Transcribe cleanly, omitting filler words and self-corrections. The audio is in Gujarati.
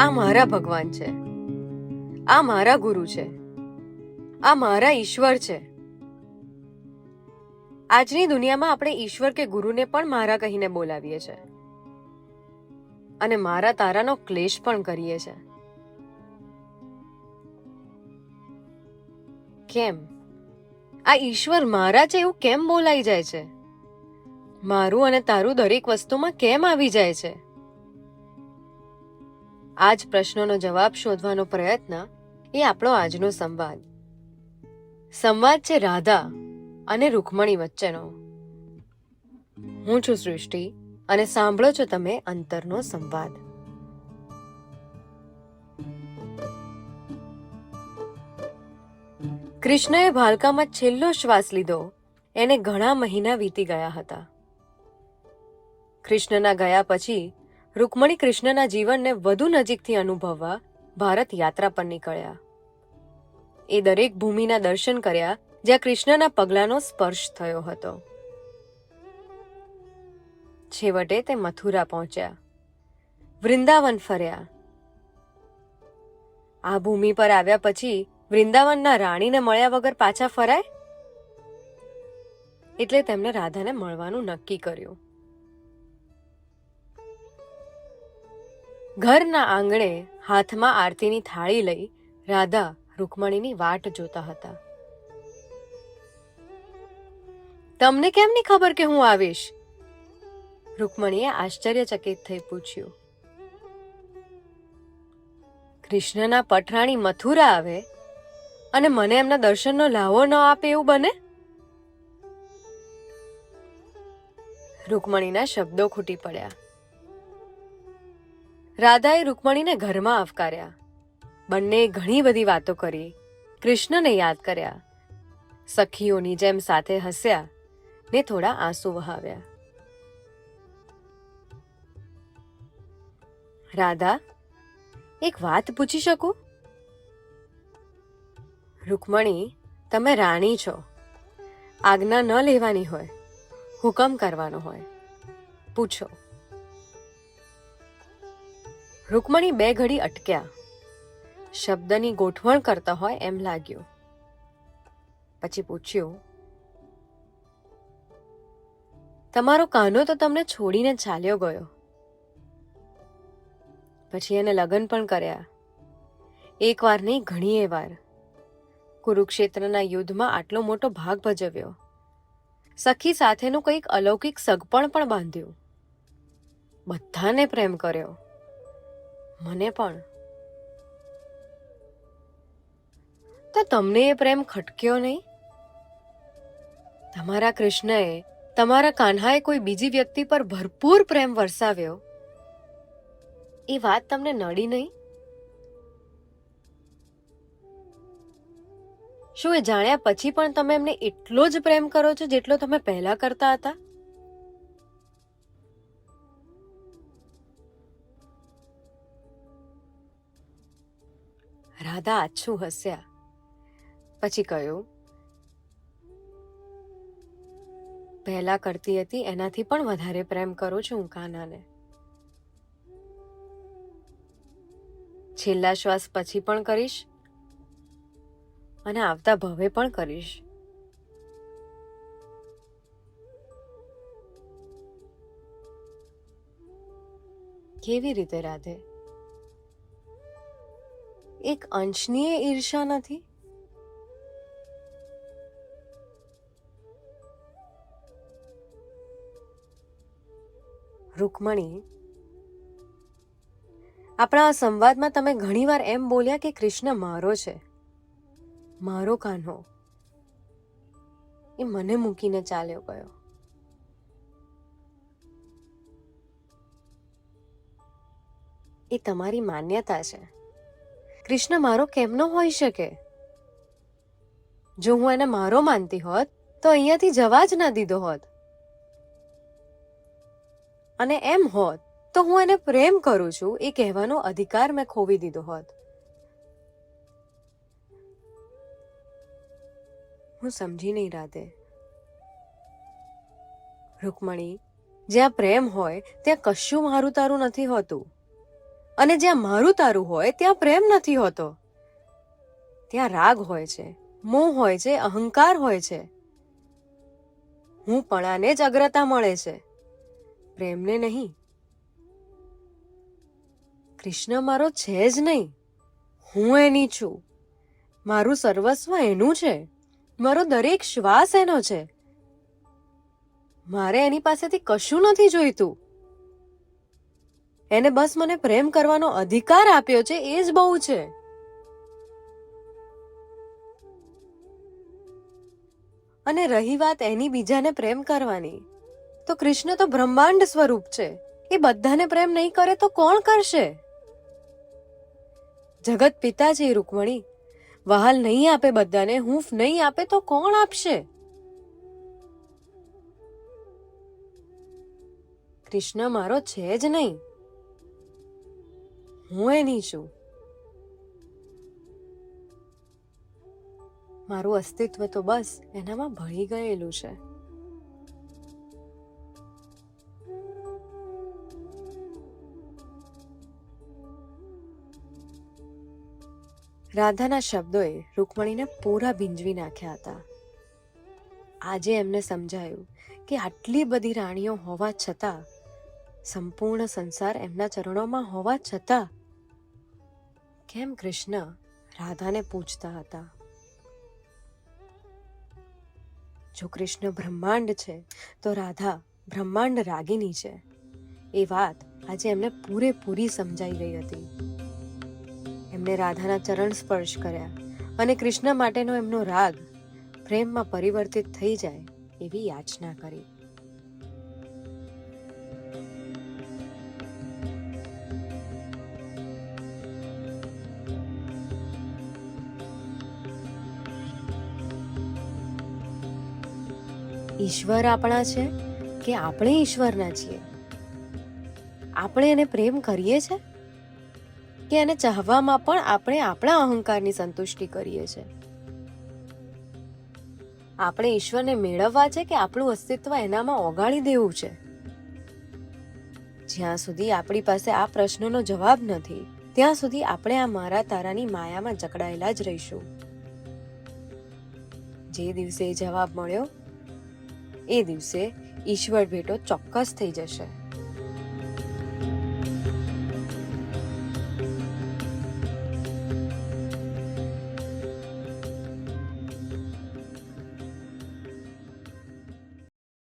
આ મારા ભગવાન છે, આ મારા ગુરુ છે, આ મારા ઈશ્વર છે. આજની દુનિયામાં આપણે ઈશ્વર કે ગુરુને પણ મારા કહીને બોલાવીએ છે અને મારા તારાનો ક્લેશ પણ કરીએ છે. કેમ આ ઈશ્વર મારા છે એવું કેમ બોલાઈ જાય છે? મારું અને તારું દરેક વસ્તુમાં કેમ આવી જાય છે? આ જ પ્રશ્નોનો જવાબ શોધવાનો પ્રયત્ન એ આપણો આજનો સંવાદ છે રાધા અને રૂકમણી વચ્ચેનો. હું છું સૃષ્ટિ અને સાંભળો છો તમે અંતરનો સંવાદ. કૃષ્ણએ ભાલકામાં છેલ્લો શ્વાસ લીધો. એને ઘણા મહિના વીતી ગયા હતા. કૃષ્ણના ગયા પછી રૂકમણી કૃષ્ણના જીવનને વધુ નજીકથી અનુભવવા ભારત યાત્રા પર નીકળ્યા. એ દરેક ભૂમિના દર્શન કર્યા જ્યાં કૃષ્ણના પગલાંનો સ્પર્શ થયો હતો. છેવટે તે મથુરા પહોંચ્યા, વૃંદાવન ફર્યા. આ ભૂમિ પર આવ્યા પછી વૃંદાવનના રાણીને મળ્યા વગર પાછા ફરાય? એટલે તેમણે રાધાને મળવાનું નક્કી કર્યું. ઘરના આંગણે હાથમાં આરતીની થાળી લઈ રાધા રૂકમણીની વાટ જોતા હતા. તમને કેમ ની ખબર કે હું આવીશ? રૂકમણીએ આશ્ચર્યચકિત થઈ પૂછ્યું. કૃષ્ણના પટરાણી મથુરા આવે અને મને એમના દર્શનનો લાવો ન આપે એવું બને? રૂકમણીના શબ્દો ખૂટી પડ્યા. રાધાએ રૂકમણીને ઘરમાં આવકાર્યા. બંને ઘણી બધી વાતો કરી, કૃષ્ણને યાદ કર્યા, સખીઓની જેમ સાથે હસ્યા ને થોડા આંસુ વહાવ્યા. રાધા, એક વાત પૂછી શકું? રૂકમણી, તમે રાણી છો. આજ્ઞા ન લેવાની હોય, હુકમ કરવાનો હોય. પૂછો. રૂકમણી બે ઘડી અટક્યા. શબ્દની ગોઠવણ કરતા હોય એમ લાગ્યું. પછી પૂછ્યું, તમારો કાનો તો તમને છોડીને ચાલ્યો ગયો. પછી એને લગ્ન પણ કર્યા. એક વાર નહીં, ઘણી વાર. કુરુક્ષેત્રના યુદ્ધમાં આટલો મોટો ભાગ ભજવ્યો. સખી સાથેનું કંઈક અલૌકિક સગપણ પણ બાંધ્યું. બધાને પ્રેમ કર્યો, મને પણ. તો તમને એ પ્રેમ ખટક્યો નહીં? તમારા કૃષ્ણએ, તમારા કાન્હાએ કોઈ બીજી વ્યક્તિ પર ભરપૂર પ્રેમ વરસાવ્યો, એ વાત તમને નડી નહીં? શું એ જાણ્યા પછી પણ તમે એમને એટલો જ પ્રેમ કરો છો જેટલો તમે પહેલા કરતા હતા? રાધા આછું હસ્યા. પછી કહ્યું, પહેલા કરતી હતી એનાથી પણ વધારે પ્રેમ કરું છું હું કાનાને. છેલ્લા શ્વાસ પછી પણ કરીશ અને આવતા ભવે પણ કરીશ. કેવી રીતે રાધે? એક અંશની ઈર્ષા નથી? રૂકમણી, આપણા આ સંવાદમાં તમે ઘણીવાર એમ બોલ્યા કે કૃષ્ણ મારો છે, મારો કાન્હો. એ મને મૂકીને ચાલ્યો ગયો. એ તમારી માન્યતા છે. કૃષ્ણ મારો કેમ ન હોઈ શકે? જો હું એને મારો માનતી હોત તો અહીંયાથી જવા જ ના દીધો હોત. અને એમ હોત તો હું એને પ્રેમ કરું છું એ કહેવાનો અધિકાર મેં ખોવી દીધો હોત. હું સમજી નહીં રાધે. રૂકમણી, જ્યાં પ્રેમ હોય ત્યાં કશું મારું તારું નથી હોતું. અને જ્યાં મારું તારું હોય ત્યાં પ્રેમ નથી હોતો. ત્યાં રાગ હોય છે, મોહ હોય છે, અહંકાર હોય છે. હું પણાને જ અગ્રતા મળે છે, પ્રેમને નહીં. કૃષ્ણ મારો છે જ નહીં, હું એની છું. મારું સર્વસ્વ એનું છે, મારો દરેક શ્વાસ એનો છે. મારે એની પાસેથી કશું નથી જોઈતું. એને બસ મને પ્રેમ કરવાનો અધિકાર આપ્યો છે, એ જ બહુ છે. અને રહી વાત એની બીજાને પ્રેમ કરવાની, તો કૃષ્ણ તો બ્રહ્માંડ સ્વરૂપ છે. એ બધાને પ્રેમ નહીં કરે તો કોણ કરશે? જગત પિતા છે રૂકમણી, વહાલ નહીં આપે બધાને, હૂંફ નહીં આપે તો કોણ આપશે? કૃષ્ણ મારો છે જ નહીં, હું એની છું. મારું અસ્તિત્વ તો બસ એનામાં ભળી ગયેલું છે. રાધાના શબ્દોએ રૂકમણીને પૂરા ભીંજવી નાખ્યા હતા. આજે એમને સમજાયું કે આટલી બધી રાણીઓ હોવા છતાં, સંપૂર્ણ સંસાર એમના ચરણોમાં હોવા છતાં, કેમ કૃષ્ણ રાધાને પૂછતા હતા? જો કૃષ્ણ બ્રહ્માંડ છે તો રાધા બ્રહ્માંડ રાગિની છે. એ વાત આજે એમને પૂરેપૂરી સમજાઈ ગઈ હતી. એમને રાધાના ચરણ સ્પર્શ કર્યા અને કૃષ્ણ માટેનો એમનો રાગ પ્રેમમાં પરિવર્તિત થઈ જાય એવી યાચના કરી. ઈશ્વર આપણા છે કે આપણે ઈશ્વરના છીએ? આપણે એને પ્રેમ કરીએ છે કે એને ચાહવામાં પણ આપણે આપણા અહંકારની સંતુષ્ટિ કરીએ છીએ? આપણે ઈશ્વરને મેળવવા છે કે આપણું અસ્તિત્વ એનામાં ઓગાળી દેવું છે? જ્યાં સુધી આપણી પાસે આ પ્રશ્નનો જવાબ નથી, ત્યાં સુધી આપણે આ મારા તારાની માયામાં જકડાયેલા જ રહીશું. જે દિવસે જવાબ મળ્યો એ દિવસે ઈશ્વર ભેટો ચોક્કસ થઈ જશે.